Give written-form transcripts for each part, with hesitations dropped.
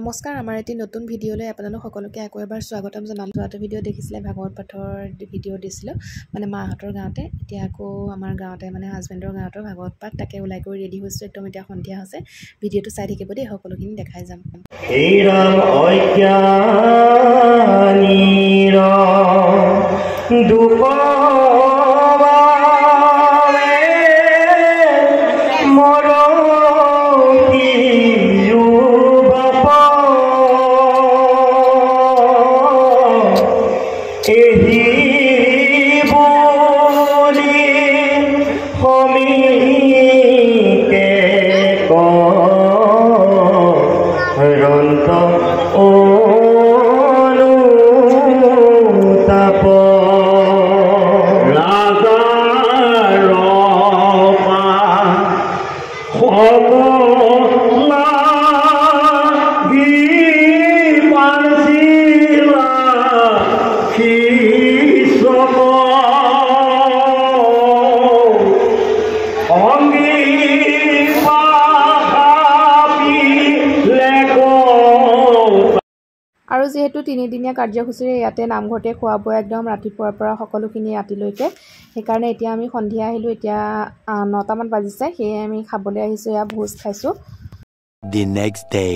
নমস্কাৰ আমাৰ এটি নতুন ভিডিঅ'লৈ আপোনালোক সকলোকে আকৌ এবাৰ স্বাগতম জনালোঁ। এটা ভিডিঅ' দেখিছিলে ভাগৱত পাঠৰ ভিডিঅ' দিছিলোঁ মানে মাহঁতৰ গাঁৱতে। এতিয়া আকৌ আমাৰ গাঁৱতে মানে হাজবেণ্ডৰ গাঁৱতৰ ভাগৱত পাঠ তাকে ওলাই কৰি ৰেডি হৈছোঁ। একদম এতিয়া সন্ধিয়া হৈছে। ভিডিঅ'টো চাই থাকিব দেই, সকলোখিনি দেখাই যাম। এই ৰাম অজ্ঞানীৰ দুখ আৰু যেহেতু তিনিদিনীয়া কাৰ্যসূচীৰে ইয়াতে নামঘৰতে খোৱা বোৱা একদম ৰাতিপুৱাৰ পৰা সকলোখিনি ৰাতিলৈকে, সেইকাৰণে এতিয়া আমি সন্ধিয়া আহিলোঁ। এতিয়া 9টামান বাজিছে, সেয়ে আমি খাবলৈ আহিছোঁ। এয়া ভোজ খাইছোঁ। The next day.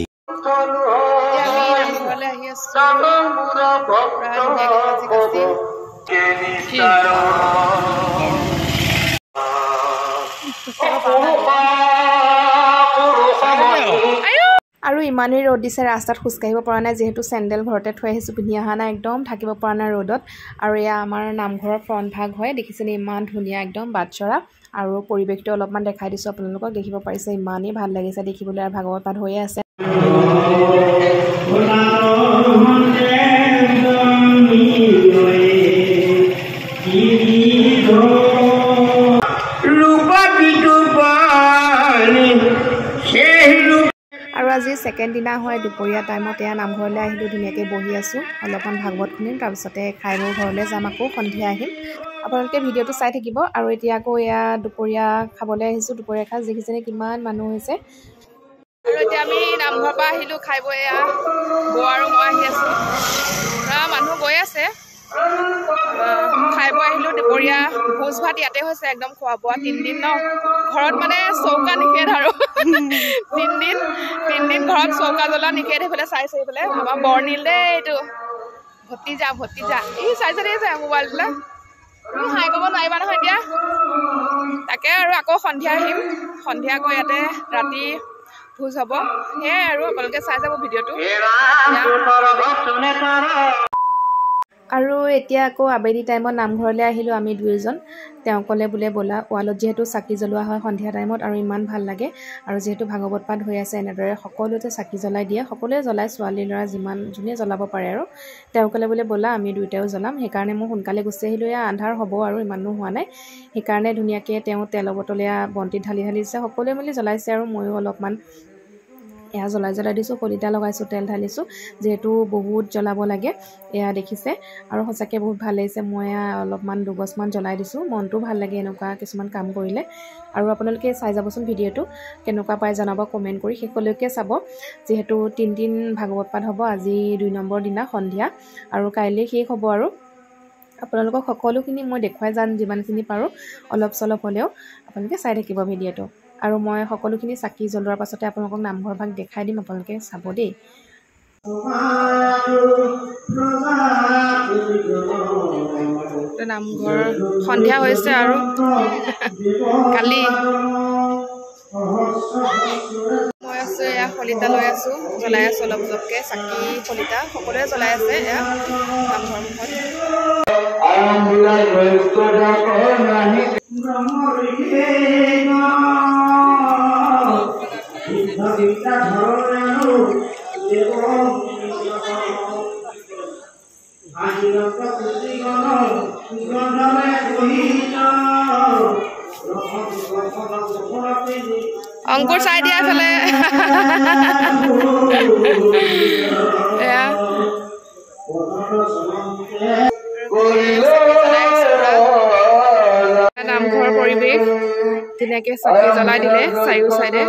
আৰু ইমানেই ৰ'দ দিছে, ৰাস্তাত খোজকাঢ়িব পৰা নাই। যিহেতু চেণ্ডেল ঘৰতে থৈ আহিছোঁ, পিন্ধি অহা নাই, একদম থাকিব পৰা নাই ৰ'দত। আৰু এয়া আমাৰ নামঘৰৰ ফ্ৰণ্ট ভাগ হয়, দেখিছেনে ইমান ধুনীয়া একদম বাটচৰা। আৰু পৰিৱেশটো অলপমান দেখাই দিছোঁ আপোনালোকক, দেখিব পাৰিছে ইমানেই ভাল লাগিছে দেখিবলৈ। আৰু ভাগৱত পাঠ হৈয়ে আছে। আৰু আজি ছেকেণ্ড দিনা হয়, দুপৰীয়া টাইমত এয়া নামঘৰলৈ আহিলোঁ। ধুনীয়াকৈ বহি আছোঁ, অলপমান ভাগৱত শুনিম, তাৰপিছতে খাই মোৰ ঘৰলৈ যাম। আকৌ সন্ধিয়া আহিম। আপোনালোকে ভিডিঅ'টো চাই থাকিব। আৰু এতিয়া আকৌ এয়া দুপৰীয়া খাবলৈ আহিছোঁ। দুপৰীয়া সাঁজ দেখিছেনে কিমান মানুহ হৈছে। আৰু এতিয়া আমি নামঘৰৰ পৰা আহিলোঁ, খাই বৈ এয়া বৌ আৰু মই আহি আছোঁ। মানুহ গৈ আছে, খাই বৈ আহিলোঁ। দুপৰীয়া ভোজ ভাত ইয়াতে হৈছে, একদম খোৱা বোৱা 3 দিন ন। ঘৰত মানে চৌকা নিষেধ আৰু 3 দিন ঘৰত চৌকা জ্বলোৱা নিষেধ। সেইফালে চাইছে, সেইফালে আমাৰ বৰ্ণিল দেই, এইটো ভতিজা ই চাইছে দেখিছে মোবাইলবিলাক। হাই কৰিব নোৱাৰিবা নহয় এতিয়া। তাকে আৰু আকৌ সন্ধিয়া আহিম। সন্ধিয়া আকৌ ইয়াতে ৰাতি ভোজ হ'ব। সেয়াই আৰু আপোনালোকে চাই যাব ভিডিঅ'টো। আৰু এতিয়া আকৌ আবেলি টাইমত নামঘৰলৈ আহিলোঁ আমি দুয়োজন। তেওঁ ক'লে বোলে ব'লা, ৱালত যিহেতু চাকি জ্বলোৱা হয় সন্ধিয়া টাইমত, আৰু ইমান ভাল লাগে। আৰু যিহেতু ভাগৱত পাঠ হৈ আছে, এনেদৰে সকলোতে চাকি জ্বলাই দিয়ে, সকলোৱে জ্বলায়, ছোৱালী ল'ৰা যোনে জ্বলাব পাৰে। আৰু তেওঁ ক'লে বোলে ব'লা আমি দুয়োটাও জ্বলাম। সেইকাৰণে মই সোনকালে গুচি আহিলোঁ। এয়া আন্ধাৰ হ'ব আৰু ইমানো হোৱা নাই। সেইকাৰণে ধুনীয়াকৈ তেওঁ তেলৰ বটলীয়া বন্তিত ঢালি দিছে, সকলোৱে মিলি জ্বলাইছে। আৰু ময়ো অলপমান এয়া জ্বলাই দিছোঁ, শলিতা লগাইছোঁ, তেল ঢালিছোঁ, যিহেতু বহুত জ্বলাব লাগে। এয়া দেখিছে, আৰু সঁচাকৈ বহুত ভাল লাগিছে। মই অলপমান 2 গছমান জ্বলাই দিছোঁ। মনটো ভাল লাগে এনেকুৱা কিছুমান কাম কৰিলে। আৰু আপোনালোকে চাই যাবচোন ভিডিঅ'টো, কেনেকুৱা পাই জনাব কমেণ্ট কৰি। শেষলৈকে চাব, যিহেতু 3 দিন ভাগৱত পাঠ হ'ব। আজি 2 নম্বৰ দিনা সন্ধিয়া, আৰু কাইলৈ শেষ হ'ব। আৰু আপোনালোকক সকলোখিনি মই দেখুৱাই যাম যিমানখিনি পাৰোঁ, অলপ চলপ হ'লেও। আপোনালোকে চাই থাকিব ভিডিঅ'টো। আৰু মই সকলোখিনি চাকি জ্বলোৱাৰ পাছতে আপোনালোকক নামঘৰ ভাগ দেখাই দিম, আপোনালোকে চাব দেই। নামঘৰ সন্ধিয়া হৈছে আৰু কালি মই আছোঁ, এয়া শলিতা লৈ আছোঁ, জ্বলাই আছোঁ অলপ অলপকৈ চাকি শলিতা সকলোৱে জ্বলাই আছে। এয়া নামঘৰ মুখত অংকুৰ চাই দিয়া ফেলে নামঘৰ পৰিৱেশ ধুনীয়াকে চাকি জ্বলাই দিলে চাৰিও চাইডে।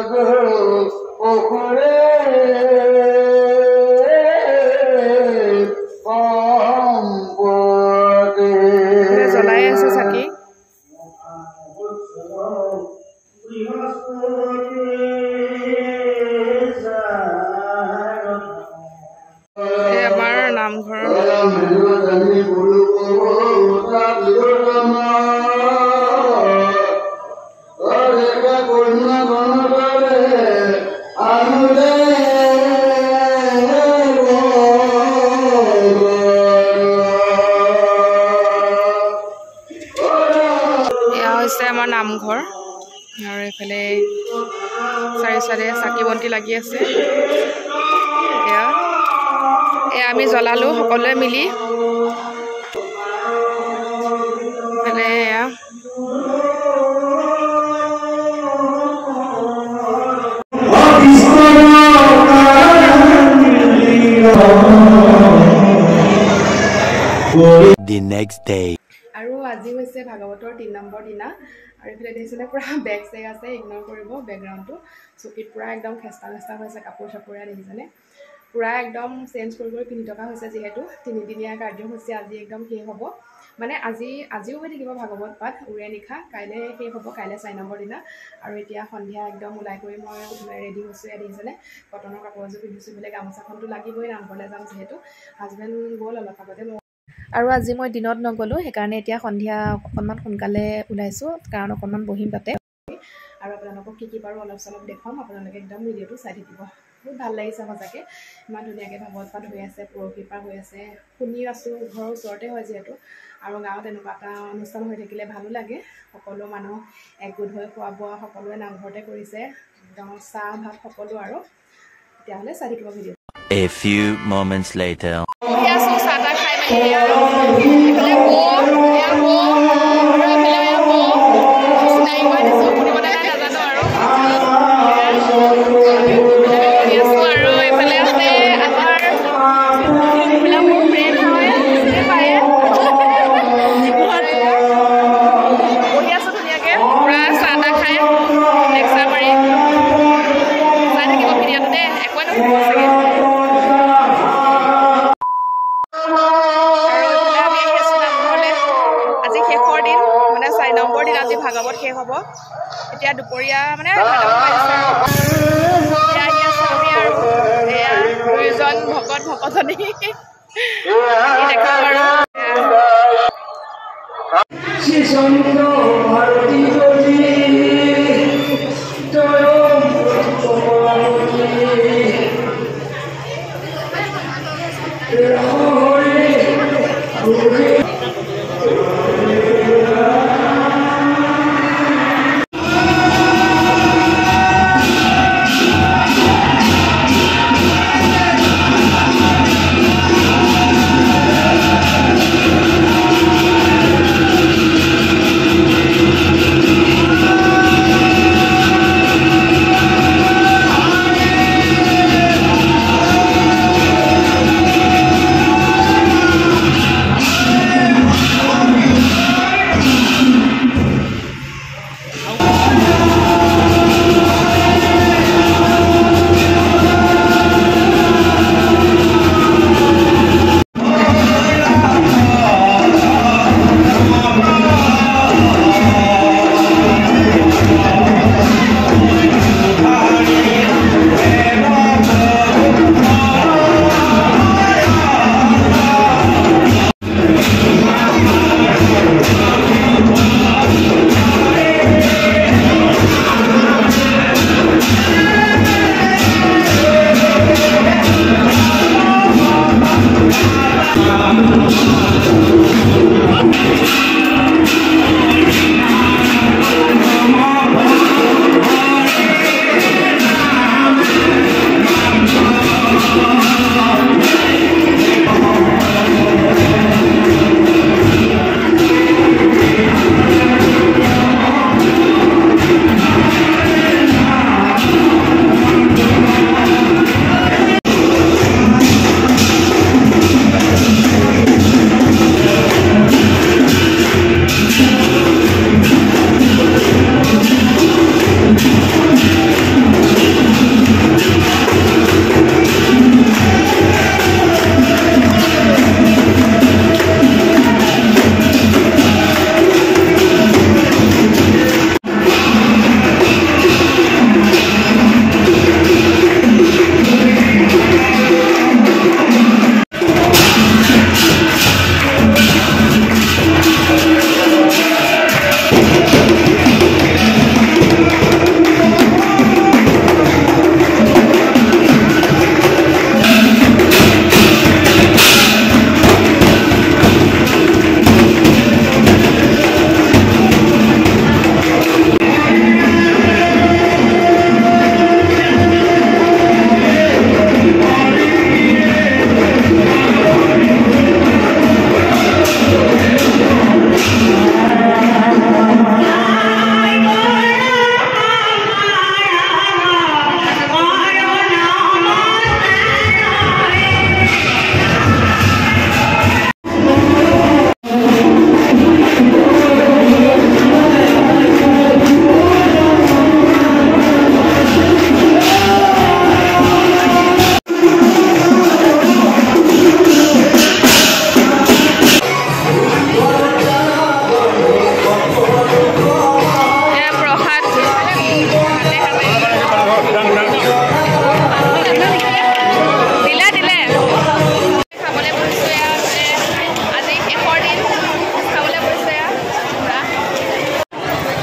আমাৰ নামঘৰ আৰু এইফালে চাৰি চাকি বন্তি লাগি আছে এয়া আমি জ্বলালো সকলোৱে মিলি এইফালে এয়া The next day. আৰু আজি হৈছে ভাগৱতৰ 3 নম্বৰ দিনা আৰু এইফালে দেখিছেনে পুৰা বেগ চেগ আছে ইগনৰ কৰিব বেকগ্ৰাউণ্ডটো চকীত পুৰা একদম খেষ্টা হৈছে কাপোৰ চাপোৰে দেখিছেনে পুৰা একদম চেঞ্জ কৰি পিন্ধি থকা হৈছে যিহেতু 3দিনীয়া কাৰ্যসূচী আজি একদম শেষ হ'ব মানে আজিও হৈ থাকিব ভাগৱত পাঠ উৰে নিশা কাইলৈ শেষ হ'ব কাইলৈ 4 নম্বৰ দিনা আৰু এতিয়া সন্ধিয়া একদম ওলাই কৰি মই ৰেডি হৈছোঁ দেখিছেনে কটনৰ কাপোৰ এযোৰ পিন্ধিছোঁ বোলে গামোচাখনটো লাগিবই নামঘৰলৈ যাম যিহেতু হাজবেণ্ড গ'ল অলপ আগতে আৰু আজি মই দিনত নগ'লোঁ সেইকাৰণে এতিয়া সন্ধিয়া অকণমান সোনকালে ওলাইছোঁ কাৰণ অকণমান বহিম তাতে আৰু আপোনালোকক কি পাৰোঁ অলপ চলপ দেখুৱাম আপোনালোকে একদম ভিডিঅ'টো চাই থাকিব বহুত ভাল লাগিছে সঁচাকৈ ইমান ধুনীয়াকৈ ভাগৱত পাঠ হৈ আছে পৰহি পাৰ হৈ আছে শুনি আছোঁ ঘৰৰ ওচৰতে হয় যিহেতু আৰু গাঁৱত এনেকুৱা এটা অনুষ্ঠান হৈ থাকিলে ভালো লাগে সকলো মানুহ একগোট হৈ খোৱা বোৱা সকলোৱে নামঘৰতে কৰিছে একদম চাহ ভাত সকলো আৰু তেতিয়াহ'লে চাই থাকিব video' A few moments later. Bhagavat শেষ হ'ব এতিয়া দুপৰীয়া মানে দুইজন ভকতজনী দেখাম আৰু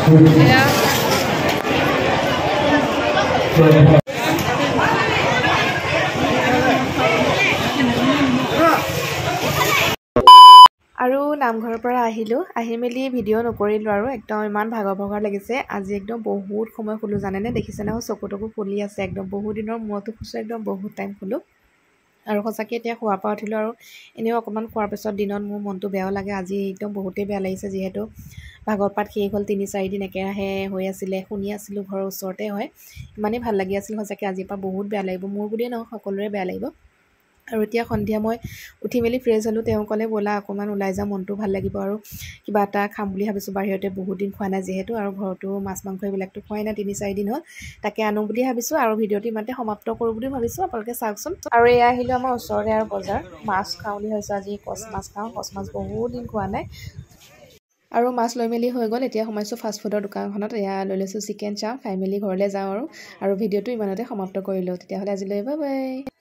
আৰু নামঘৰৰ পৰা আহিলোঁ আহি মেলি ভিডিঅ' নকৰিলোঁ আৰু একদম ইমান ভাগৰ লাগিছে আজি একদম বহুত সময় শুলোঁ জানেনে দেখিছে নহয় চকুটকু ফুলি আছে একদম বহুত দিনৰ মূৰতো শুইছোঁ একদম বহুত টাইম শুলোঁ আৰু সঁচাকৈ এতিয়া শোৱাৰ পৰা উঠিলোঁ আৰু এনেও অকণমান খোৱাৰ পিছত দিনত মোৰ মনটো বেয়াও লাগে আজি একদম বহুতেই বেয়া লাগিছে যিহেতু ভাগৱত পাঠ শেষ হ'ল 3-4 দিন একেৰাহে হৈ আছিলে শুনি আছিলোঁ ঘৰৰ ওচৰতে হয় ইমানেই ভাল লাগি আছিল সঁচাকৈ আজিৰ পৰা বহুত বেয়া লাগিব মোৰ বুলিয়ে নহয় সকলোৰে বেয়া লাগিব আৰু এতিয়া সন্ধিয়া মই উঠি মেলি ফ্ৰেছ হ'লোঁ তেওঁ ক'লে ব'লা অকণমান ওলাই যাওঁ মনটো ভাল লাগিব আৰু কিবা এটা খাম বুলি ভাবিছোঁ বাহিৰতে বহুত দিন খোৱা নাই যিহেতু আৰু ঘৰতো মাছ মাংস এইবিলাকতো খোৱাই নাই 3-4 দিন হ'ল তাকে আনো বুলি ভাবিছোঁ আৰু ভিডিঅ'টো ইমানতে সমাপ্ত কৰোঁ বুলি ভাবিছোঁ আপোনালোকে চাওকচোন আৰু এয়া আহিলোঁ আমাৰ ওচৰতে আৰু বজাৰ মাছ খাওঁ বুলি ভাবিছোঁ আজি কচ মাছ খাওঁ কচ মাছ বহুত দিন খোৱা নাই আৰু মাছ লৈ মেলি হৈ গ'ল এতিয়া সোমাইছোঁ ফাষ্টফুডৰ দোকানখনত এয়া লৈ লৈছোঁ চিকেন চাওঁ খাই মেলি ঘৰলৈ যাওঁ আৰু ভিডিঅ'টো ইমানতে সমাপ্ত কৰিলোঁ তেতিয়াহ'লে আজিলৈ বাই বাই